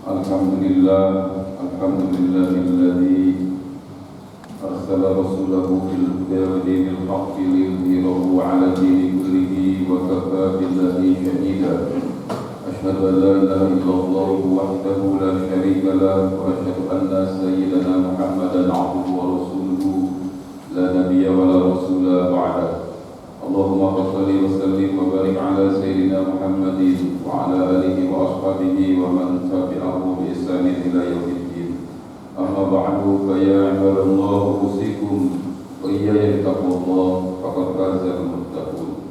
Alhamdulillahilladzi arsala rasulahu bil huda wa dinil haqqi liyudhhirahu 'ala dini kullihi wa kafaa billahi shahida. Asyhadu an la ilaha illallah wahdahu la syarika lahu wa asyhadu anna sayyidana Muhammadan 'abduhu wa rasuluhu la nabiyya wa la rasula ba'dahu. Allahumma shalli wa sallim wa barik ala sayyidina Muhammadin wa ala alihi wa ashabihi wa man tabi'ahu bi ihsan ila yaumiddin. Amma ba'du, fa ya ibadallah usikum wa iyaya bittaqwallah faqad fazal muttaqun.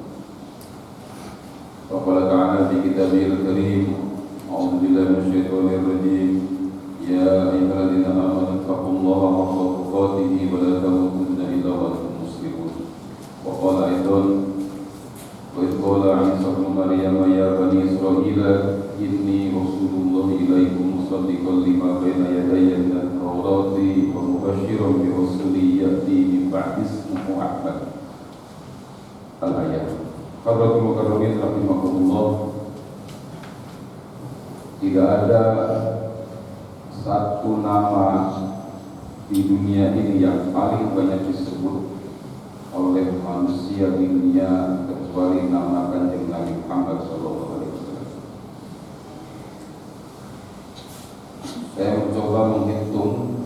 Wa qala ta'ala fi kitabil karim, a'udzu billahi minasyaitonir rajim. Ya ayyuhalladzina amanu taqullaha haqqa tuqatih wa la tamutunna illa wa antum muslimun. وقال أيضا وإذ قال عيسى ابن مريم يا بني إسرائيل إني رسول الله إليكم مصدقا لما بين يدي من التوراة ومبشرا برسول يأتي من بعد اسمه أحمد. Al-ayat. Hadratul mukarramin rahimakumullah. Tidak ada satu nama di dunia ini yang paling banyak disebut oleh manusia di dunia kecuali nama Kanjeng Nabi Muhammad SAW. Saya mencoba menghitung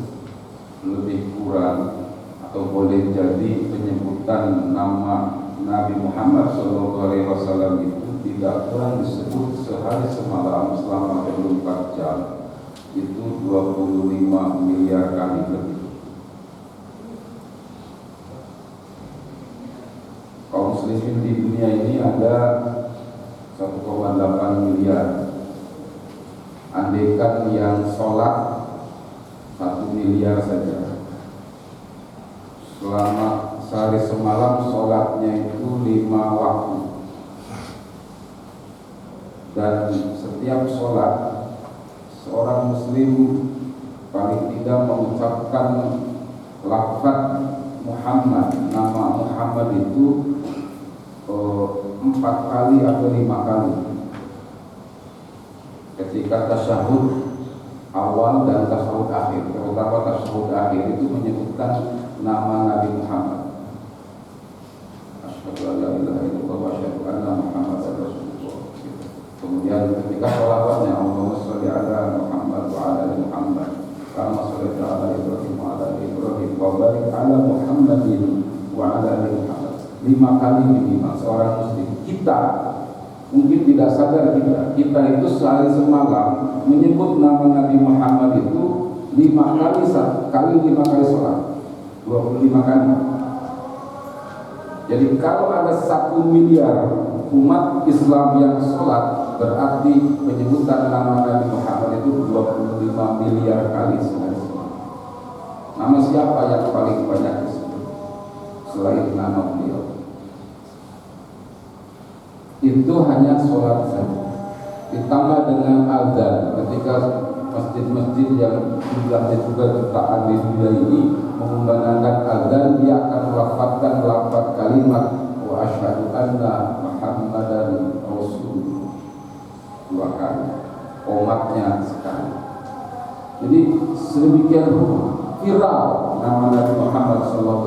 lebih kurang atau boleh jadi penyebutan nama Nabi Muhammad SAW itu tidak kurang disebut sehari semalam selama 24 jam itu 25 miliar kali lebih. Kaum muslimin di dunia ini ada 1,8 miliar. Andaikan yang sholat 1 miliar saja, selama sehari semalam sholatnya itu 5 waktu, dan setiap sholat seorang muslim paling tidak mengucapkan lafaz Muhammad, nama Muhammad itu 4 kali atau 5 kali ketika tasyahud awal dan tasyahud akhir. Terutama tasyahud akhir itu menyebutkan nama Nabi Muhammad. Asyhadu an la ilaha illallah wa asyhadu anna Muhammadar Rasulullah. Kemudian ketika sholawatnya Allahumma sholli ala Muhammad wa ala ali Muhammad kama shallaita ala Ibrahim wa ala ali Ibrahim wa barik ala Muhammadin wa ala ali Muhammad. 5 kali minimal seorang muslim. Kita mungkin tidak sadar kita itu sehari semalam menyebut nama Nabi Muhammad itu 5 kali 5 kali sholat, 25 kali. Jadi kalau ada 1 miliar umat Islam yang sholat, berarti penyebutan nama Nabi Muhammad itu 25 miliar kali sehari semalam. Nama siapa yang paling banyak disebut selain nama beliau? Itu hanya sholat saja, ditambah dengan azan. Ketika masjid-masjid yang jumlahnya juga jutaan di dunia ini mengumandangkan azan, dia akan melafazkan lafaz kalimat wa asyhadu anna Muhammadan Rasulullah 2 kali, komatnya sekali. Jadi sedemikian viral nama Nabi Muhammad SAW.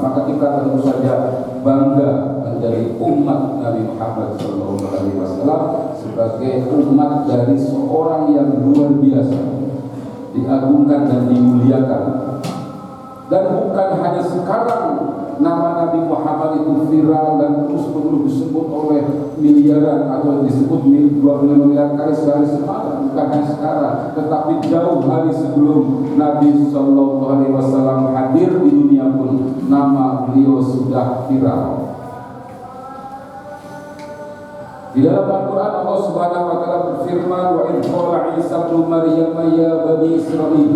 Maka kita tentu saja bangga menjadi umat Nabi Muhammad SAW sebagai umat dari seorang yang luar biasa, diagungkan dan dimuliakan. Dan bukan hanya sekarang nama Nabi Muhammad itu viral dan terus menerus disebut oleh miliaran atau disebut 20 miliar kali sehari semalam. Bukan hanya sekarang, tetapi jauh hari sebelum Nabi SAW hadir di dunia pun nama beliau sudah viral. Di dalam Al-Quran Allah Subhanahu wa Ta'ala berfirman, wa idh qala Isa ibnu Maryam ya bani Israil.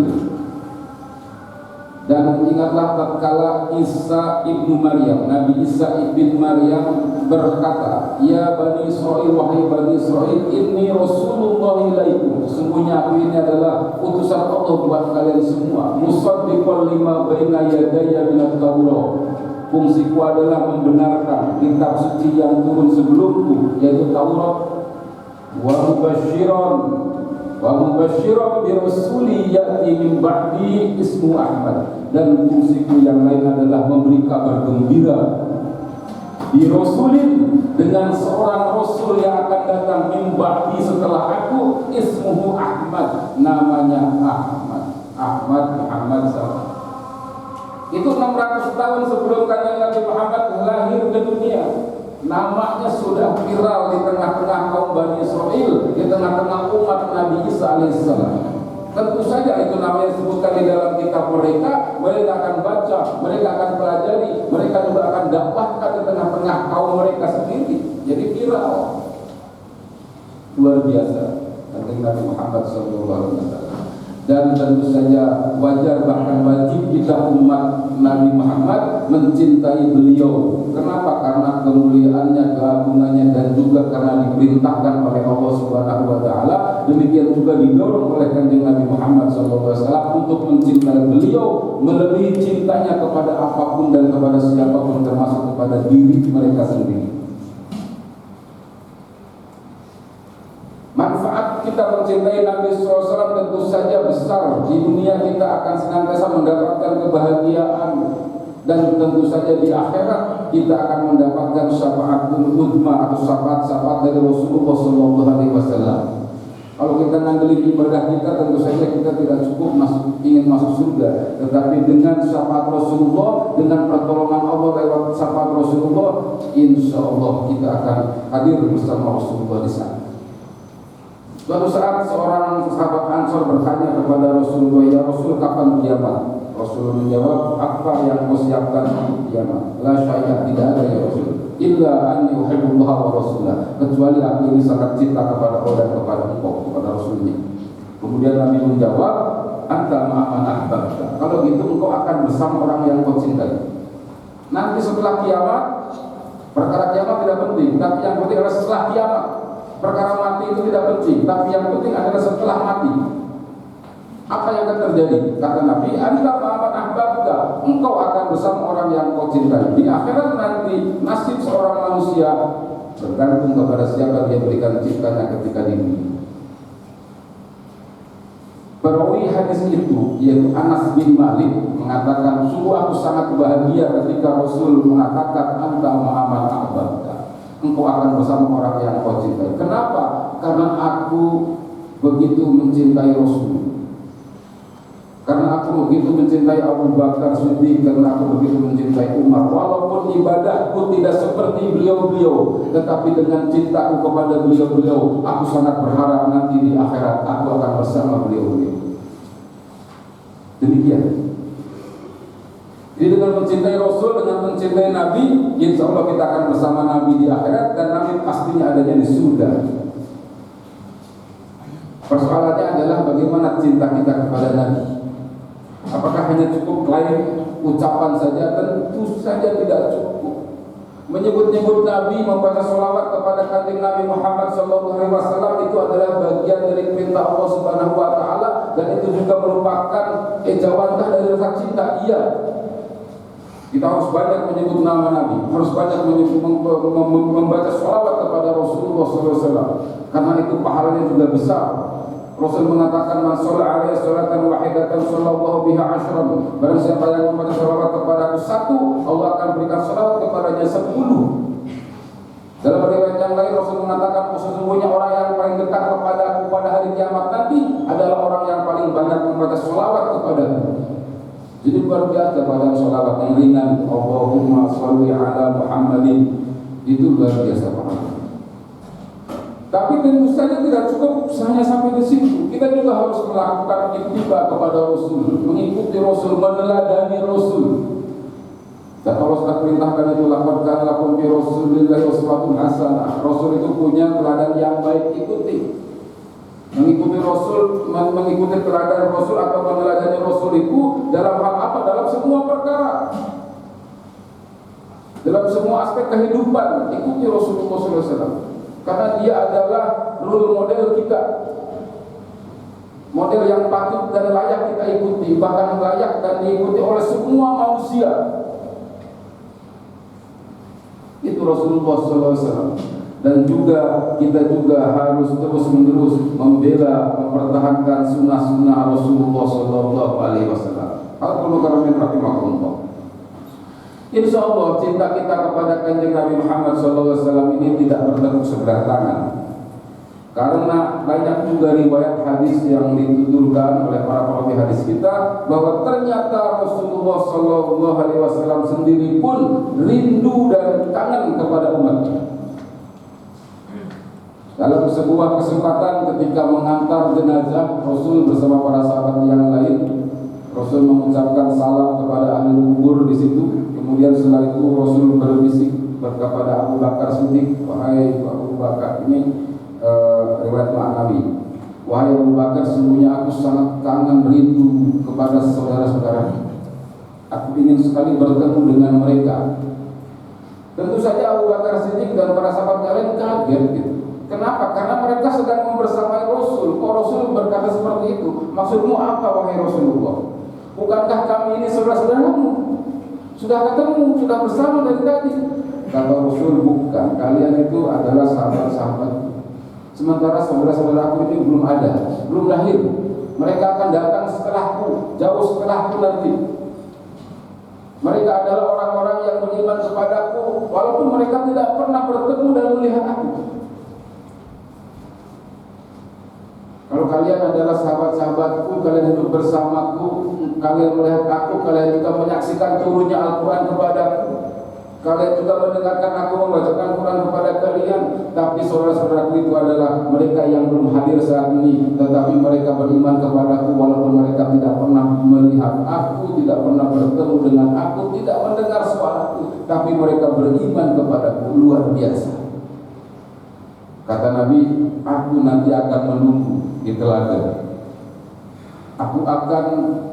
Dan ingatlah tatkala Isa ibnu Maryam, Nabi Isa ibnu Maryam berkata, ya bani Israil, wahai bani Israil, inni Rasulullah ilaikum. Sesungguhnya aku ini adalah utusan Allah buat kalian semua. Musaddiqan lima baina yadayya minat Taurat. Fungsiku adalah membenarkan kitab suci yang turun sebelumku, yaitu Taurat. Wa mubasysyiran, wa mubasysyiran bi rasuli ya'ti min ba'di ismu Ahmad, dan fungsiku yang lain adalah memberi kabar gembira bi rasulin, dengan seorang rasul yang akan datang min ba'di setelah aku, ismuhu Ahmad, namanya Ahmad Muhammad SAW. Itu 600 tahun sebelum kanjeng Nabi Muhammad lahir ke dunia. Namanya sudah viral di tengah-tengah kaum Bani Israel, di tengah-tengah umat Nabi Isa alaihissalam. Tentu saja itu namanya disebutkan di dalam kitab mereka. Mereka akan baca, mereka akan pelajari, mereka juga akan dakwahkan di tengah-tengah kaum mereka sendiri. Jadi viral, luar biasa kanjeng Nabi Muhammad SAW. Dan tentu saja wajar, bahkan wajib kita umat Nabi Muhammad mencintai beliau. Kenapa? Karena kemuliaannya, keagungannya, dan juga karena diperintahkan oleh Allah Subhanahu wa taala. Demikian juga didorong oleh kanjeng Nabi Muhammad SAW untuk mencintai beliau melebihi cintanya kepada apapun dan kepada siapapun, termasuk kepada diri mereka sendiri. Manfaat kita mencintai Nabi SAW tentu saja besar. Di dunia kita akan senantiasa mendapatkan kebahagiaan, dan tentu saja di akhirat kita akan mendapatkan syafaatul uzma atau syafaat dari Rasulullah SAW. Kalau kita ngandelin ibadah kita, tentu saja kita tidak cukup ingin masuk surga, tetapi dengan syafaat Rasulullah, dengan pertolongan Allah lewat syafaat Rasulullah, insya Allah kita akan hadir bersama Rasulullah di sana. Suatu saat seorang sahabat Ansor bertanya kepada Rasulullah, "Ya Rasul, kapan kiamat?" Rasul menjawab, "Apa yang kau siapkan untuk kiamat?" "La syai'a," tidak ada ya Rasul, "illa anni uhibbullah wa rasulah," kecuali aku ini sangat cinta kepada Allah dan kepada engkau, kepada Rasulnya. Kemudian Nabi menjawab, "Anta ma'aman ahbabta," kalau gitu engkau akan bersama orang yang kau cintai. Nanti setelah kiamat, perkara kiamat tidak penting, tapi yang penting adalah setelah kiamat. Perkara mati itu tidak penting, tapi yang penting adalah setelah mati. Apa yang akan terjadi? Kata Nabi, "Anta ma'aman ahbabta," engkau akan bersama orang yang kau cintai. Di akhirat nanti nasib seorang manusia bergantung kepada siapa dia berikan cintanya ketika di dunia. Perawi hadis itu yaitu Anas bin Malik mengatakan, "Sungguh aku sangat bahagia ketika Rasul mengatakan anta ma'aman ahbabta, engkau akan bersama orang yang kau cintai." Kenapa? Karena aku begitu mencintai Rasul, karena aku begitu mencintai Abu Bakar Siddiq, karena aku begitu mencintai Umar. Walaupun ibadahku tidak seperti beliau-beliau, tetapi dengan cintaku kepada beliau-beliau, aku sangat berharap nanti di akhirat aku akan bersama beliau-beliau. Demikian. Jadi dengan mencintai Rasul, dengan mencintai Nabi, insya Allah kita akan bersama Nabi di akhirat, dan Nabi pastinya adanya di surga. Persoalannya adalah bagaimana cinta kita kepada Nabi. Apakah hanya cukup klaim ucapan saja? Tentu saja tidak cukup. Menyebut-nyebut Nabi, membaca sholawat kepada kanjeng Nabi Muhammad SAW itu adalah bagian dari perintah Allah Subhanahu Wa Taala, dan itu juga merupakan ejawantah dari rasa cinta. Iya, kita harus banyak menyebut nama Nabi, harus banyak membaca sholawat kepada Rasulullah SAW, karena itu pahalanya juga besar. Rasul mengatakan, "Man shalla alaihi sholatan wahidatan shallallahu biha asyran." Barang siapa yang membaca sholawat kepadaku satu, Allah akan berikan sholawat kepadanya 10. Dalam riwayat yang lain Rasul mengatakan, sesungguhnya orang yang paling dekat kepadaku pada hari kiamat nanti adalah orang yang paling banyak membaca sholawat kepadaku. Jadi luar biasa pada sholawat yang ringan, Allahumma sholli ala Muhammadin, itu luar biasa pahala. Tapi tentu saja tidak cukup hanya sampai di situ. Kita juga harus melakukan ittiba kepada Rasul, mengikuti Rasul, meneladani Rasul. Dan Allah sudah perintahkan itu, laqad kana lakum fi Rasulillahi uswatun hasanah. Rasul itu punya teladan yang baik, ikuti. Mengikuti Rasul, mengikuti teladan Rasul atau meneladani Rasul itu dalam hal apa? Dalam semua perkara, dalam semua aspek kehidupan. Ikuti Rasulullah SAW, karena dia adalah role model kita, model yang patut dan layak kita ikuti, bahkan layak dan diikuti oleh semua manusia. Itu Rasulullah SAW. dan juga kita juga harus terus-menerus membela, mempertahankan sunnah-sunnah Rasulullah Sallallahu Alaihi Wasallam. Al-Qur'an rahimahullah. Insya Allah cinta kita kepada kanjeng Nabi Muhammad SAW ini tidak bertepuk sebelah tangan, karena banyak juga riwayat hadis yang dituturkan oleh para perawi hadis kita bahwa ternyata Rasulullah SAW sendiri pun rindu dan kangen kepada umatnya. Dalam sebuah kesempatan ketika mengantar jenazah Rasul bersama para sahabat yang lain, Rasul mengucapkan salam kepada ahli kubur di situ. Kemudian setelah itu Rasul berbisik kepada Abu Bakar Siddiq, wahai Abu Bakar, ini riwayat ma'nawi, wahai Abu Bakar, sesungguhnya aku sangat kangen rindu kepada saudara-saudara. Aku ingin sekali bertemu dengan mereka. Tentu saja Abu Bakar Siddiq dan para sahabat lain kaget gitu. Kenapa? Karena mereka sedang membersamai Rasul. Kok Rasul berkata seperti itu? Maksudmu apa wahai Rasulullah? Bukankah kami ini saudara-saudaramu? Sudah ketemu, sudah bersama dari tadi. Kata Rasul, bukan. Kalian itu adalah sahabat-sahabat. Sementara saudara-saudaraku ini belum ada, belum lahir. Mereka akan datang setelahku, jauh setelahku nanti. Mereka adalah orang-orang yang beriman kepadaku, walaupun mereka tidak pernah bertemu dan melihat aku. Kalau kalian adalah sahabat-sahabatku, kalian hidup bersamaku, kalian melihat aku, kalian juga menyaksikan turunnya Al-Quran kepadaku, kalian juga mendengarkan aku membacakan Quran kepada kalian. Tapi saudara-saudaraku itu adalah mereka yang belum hadir saat ini, tetapi mereka beriman kepadaku walaupun mereka tidak pernah melihat aku, tidak pernah bertemu dengan aku, tidak mendengar suaraku, tapi mereka beriman kepadaku. Luar biasa. Kata Nabi, aku nanti akan menunggu di telaga. Aku akan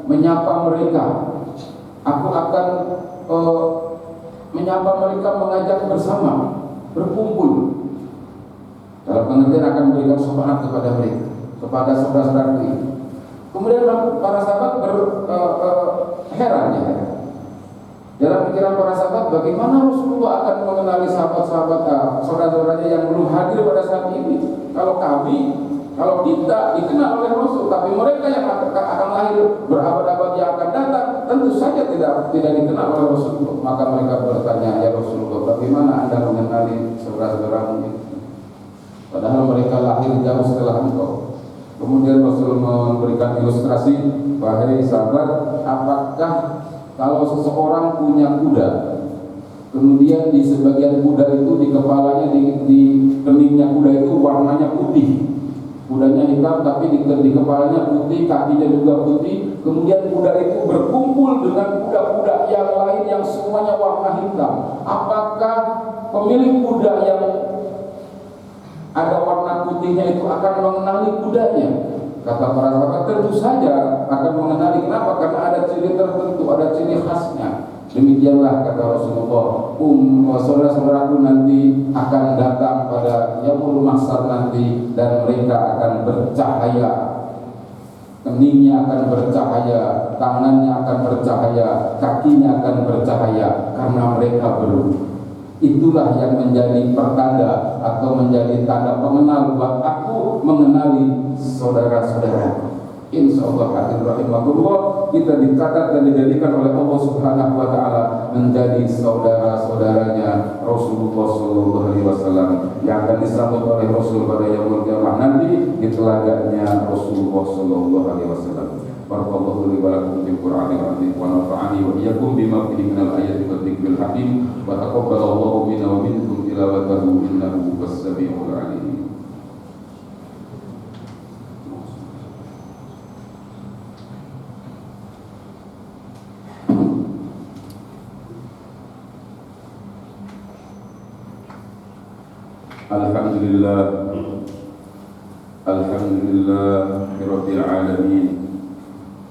menyapa mereka. Aku akan menyapa mereka, mengajak bersama, berkumpul. Dalam pengertian akan memberikan syafaat kepada mereka, kepada saudara-saudara ini. Kemudian para sahabat heran ya. Dalam pikiran para sahabat, bagaimana Rasulullah akan mengenali sahabat-sahabat saudara-saudaranya yang belum hadir pada saat ini? Kalau kita dikenal oleh Rasul, tapi mereka yang akan lahir berabad-abad yang akan datang, tentu saja tidak dikenal oleh Rasulullah. Maka mereka bertanya, ya Rasulullah, bagaimana Anda mengenali saudara-saudaramu itu? Padahal mereka lahir jauh setelah engkau. Kemudian Rasul memberikan ilustrasi, wahai sahabat, apakah kalau seseorang punya kuda, kemudian di sebagian kuda itu, di kepalanya, di keningnya kuda itu warnanya putih, kudanya hitam tapi di kepalanya putih, kakinya juga putih. Kemudian kuda itu berkumpul dengan kuda-kuda yang lain yang semuanya warna hitam. Apakah pemilik kuda yang ada warna putihnya itu akan mengenali kudanya? Kata para sahabat, tentu saja akan mengenali. Kenapa? Karena ada ciri tertentu, ada ciri khasnya. Demikianlah kata Rasulullah, saudara-saudaraku nanti akan datang pada yaumul mahsyar nanti, dan mereka akan bercahaya. Keningnya akan bercahaya, tangannya akan bercahaya, kakinya akan bercahaya, karena mereka berubah. Itulah yang menjadi pertanda atau menjadi tanda pengenal buat aku mengenali saudara-saudara. Insyaallah hadirin rahimahullah, kita dicatat dan dijadikan oleh Allah Subhanahu wa taala menjadi saudara-saudaranya Rasulullah sallallahu alaihi wasallam yang akan disambut oleh Rasul pada yaumul qiyamah nanti di telaganya Rasulullah sallallahu alaihi wasallam. Barakallahu li wa lakum bil Qur'anil azim wa nafa'ani wa iyyakum bima fihi minal ayati wa dzikril hakim wa taqabbalallahu minna wa minkum tilawatahu innahu was-sami'ul 'alim. Alhamdulillah rabbil alamin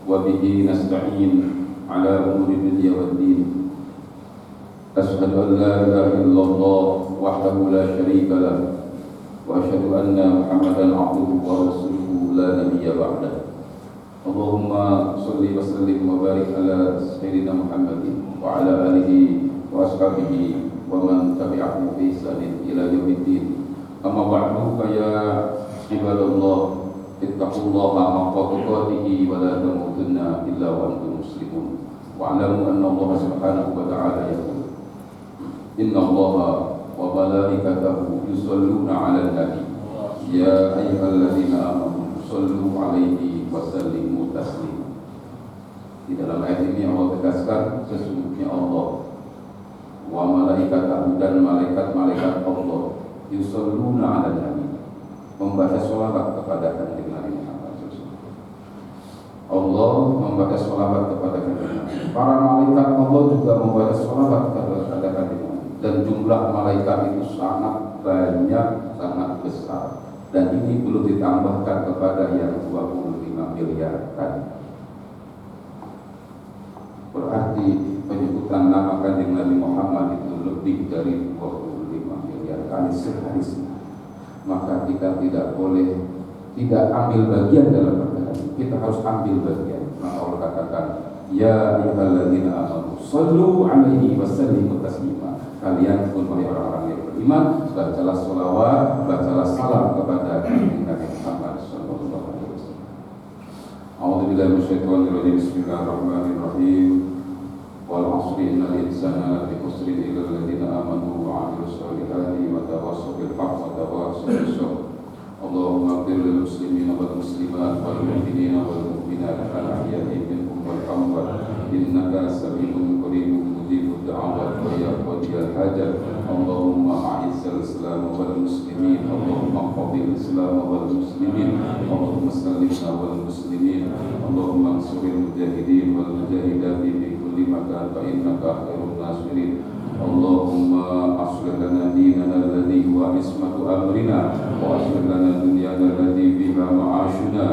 wa bihi nasta'in ala umuri dunya waddin. Asyhadu an la ilaha illallah wahdahu la syarika lah wa asyhadu anna Muhammadan abduhu wa rasuluhu la nabiyya ba'dah. Allahumma shalli wa sallim wa barik ala sayyidina Muhammadin wa ala alihi wa ashabihi wa man tabi'ahu bi ihsanin ila yaumiddin. أما بعد فيا عباد الله اتقوا الله حق تقاته ولا تموتن إلا وأنتم مسلمون واعلموا أن الله سبحانه وتعالى يقول إن الله وملائكته يصلون على النبي يا أيها الذين آمنوا صلوا عليه وسلموا تسليما. Di dalam ayat ini Allah tegaskan sesungguhnya Allah wa malaikatahu dan malaikat-malaikat Allah yusalluna 'alan nabi, membaca sholawat kepada kanjeng Nabi Muhammad SAW. Allah membaca sholawat kepada kanjeng Nabi. Para malaikat Allah juga membaca sholawat kepada kanjeng Nabi. Dan jumlah malaikat itu sangat banyak, sangat besar. Dan ini belum ditambahkan kepada yang 25 miliar tadi. Berarti penyebutan nama kanjeng Nabi Muhammad itu lebih dari 25 miliar kali sehari. Maka kita tidak boleh tidak ambil bagian dalam perkara ini. Kita harus ambil bagian. Maka Allah katakan, ya ayyuhalladzina amanu shallu 'alaihi wasallimu taslima. Kalian pun wahai orang-orang yang beriman, bacalah sholawat, bacalah salam kepada kanjeng Nabi Muhammad sallallahu alaihi wasallam. A'udzubillahi minasyaitonir rajim. Bismillahirrahmanirrahim. Wal 'ashri innal insana lafi khusrin illa alladziina aamanu wa 'amilus shalihati wa tawassaw bil haqqi wa tawassaw bis sabr. Allahumma ighfir lil muslimina wal muslimat wal mu'minina wal mu'minat al ahya'i minhum wal amwat innaka samii'un qariibun mujibud da'awat wa ya qadiyal hajat. Allahumma a'izzal islam wal muslimin, Allahumma qadil islam wal muslimin, Allahumma sallimna wal muslimin, Allahumma ansuril mujahidin wal mujahidati fi kulli makan fa innaka khairun nasirin. Allahumma aslih lana dinana alladhi huwa ismatu amrina wa aslih lana dunyana allati fiha ma'ashuna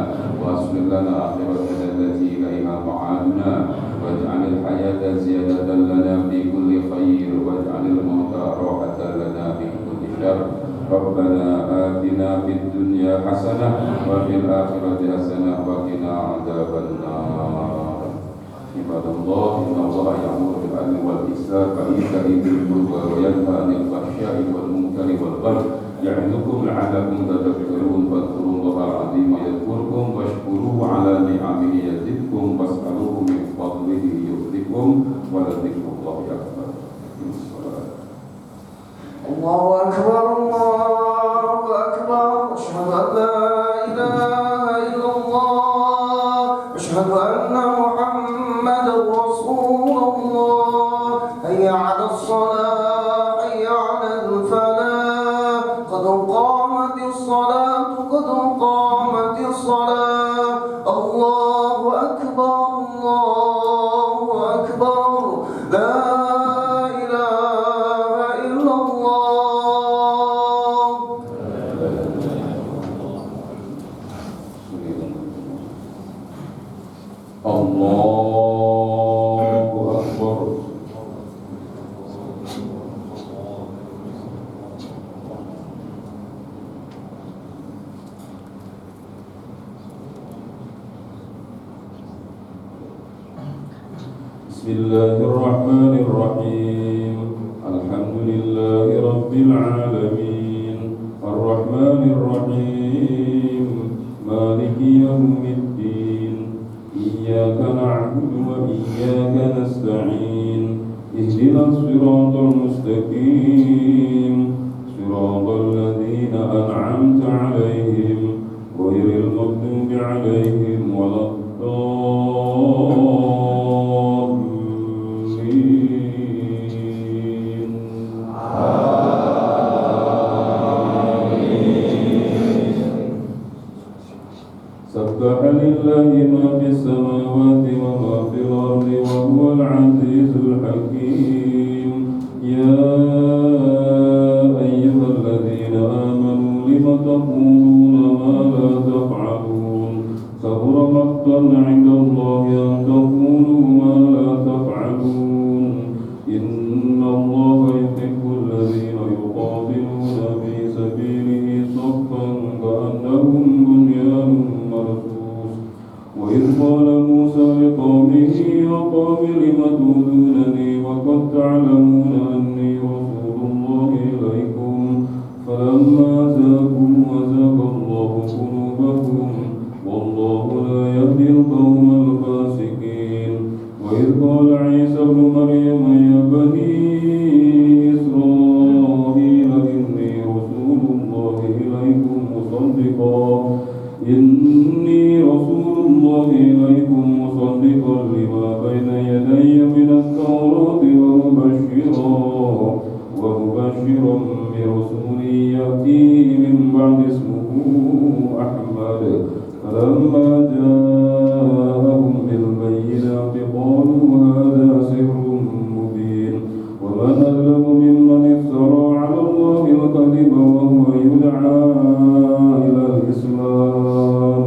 wa aslih lana akhiratana allati ilaiha ma'aduna waj'alil hayata ziyadatan lana fi kulli khair waj'alil mauta rahatan lana fi kulli syarr. Rabbana atina fid dunya hasanah wa fil akhirati hasanah wa qina adzabannar. Ibadallah, innallaha ya'muru bil 'adli wal ihsani wa ita'i dzil qurba wa yanha 'anil fahsya'i wal munkari wal baghi ya'idukum la'allakum tadhakkarun. Fadhkurullaha 'azima yadhkurkum washkuruhu 'ala ni'amihi yazidkum was'aluhu min fadlihi yu'tikum wa la dzikrullahi akbar. Allahu akbar, Allahu akbar. Asyhadu an la ilaha illallah, asyhadu anna Muhammadar Rasulullah. Hayya 'alas shalah, hayya 'alal falah. Qad qamatis shalah, qad qamatis shalah. Allahu akbar, Allahu akbar. La Bismillahirrahmanirrahim. Alhamdulillahi rabbil alamin. Arrahmanir rahim. Maliki yaumiddin. Iyyaka na'budu wa iyyaka nasta'in. Ihdinas siratal mustaqim. Siratal ladzina an'amta 'alaihim ghairil maghdubi 'alaihim waladdallin. Lillahi ma fis samawati wa ma fil ardi wa huwal azizul hakim. Ya ayyuhalladzina amanu lima taquluna ma la taf'alun. Kabura maqtan 'indallahi an taqulu ma la taf'alun. Innallaha yuhibbul ladzina yuqatiluna fi sabilihi saffan ka'annahum bunyanun marsus. وإذ قال موسى لقومه يا قوم لم تؤذونني وقد تعلمون أني رسول الله إليكم فلما مصدقا إني رسول الله إليكم مصدقا لما بين يدي من التوراة ومبشرا برسول يأتي من بعد اسمه أحمد فلما جاءهم بالبينات قالوا هذا سحر مبين ومن أظلم ممن افترى على الله الكذب وهو يدعى إلى الإسلام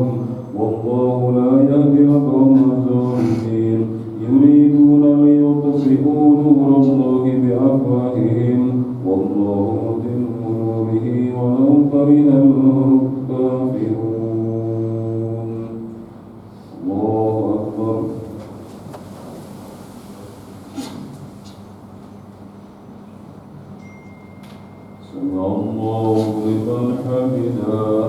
والله لا يهدي القوم الظالمين يريدون ليطفئوا نور الله بأفواههم والله متم نوره ولو كره الكافرون. الله أكبر. سمع الله لمن حمده.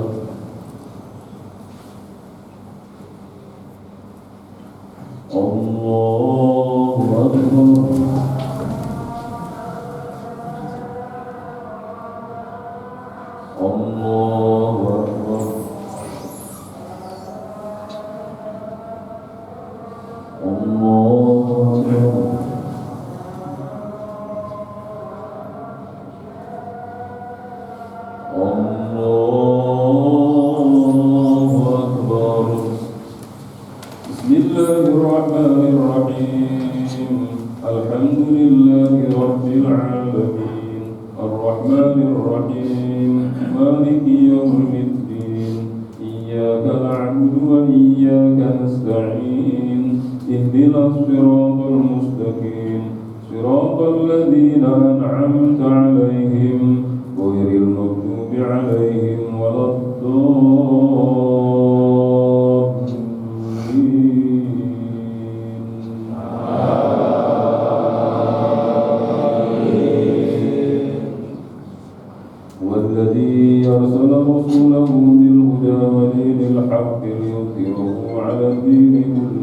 الله أكبر. الله أكبر. الله أكبر. الله أكبر. بسم الله الرحمن الرحيم الحمد لله رب العالمين الرحمن الرحيم مالك يوم الدين إياك نعبد وإياك نستعين اهدنا الصراط المستقيم صراط الذين أنعمت عليهم غير المغضوب عليهم ولا والذي أرسل رسوله بالهدى ودين الحق ليظهره على الدين كله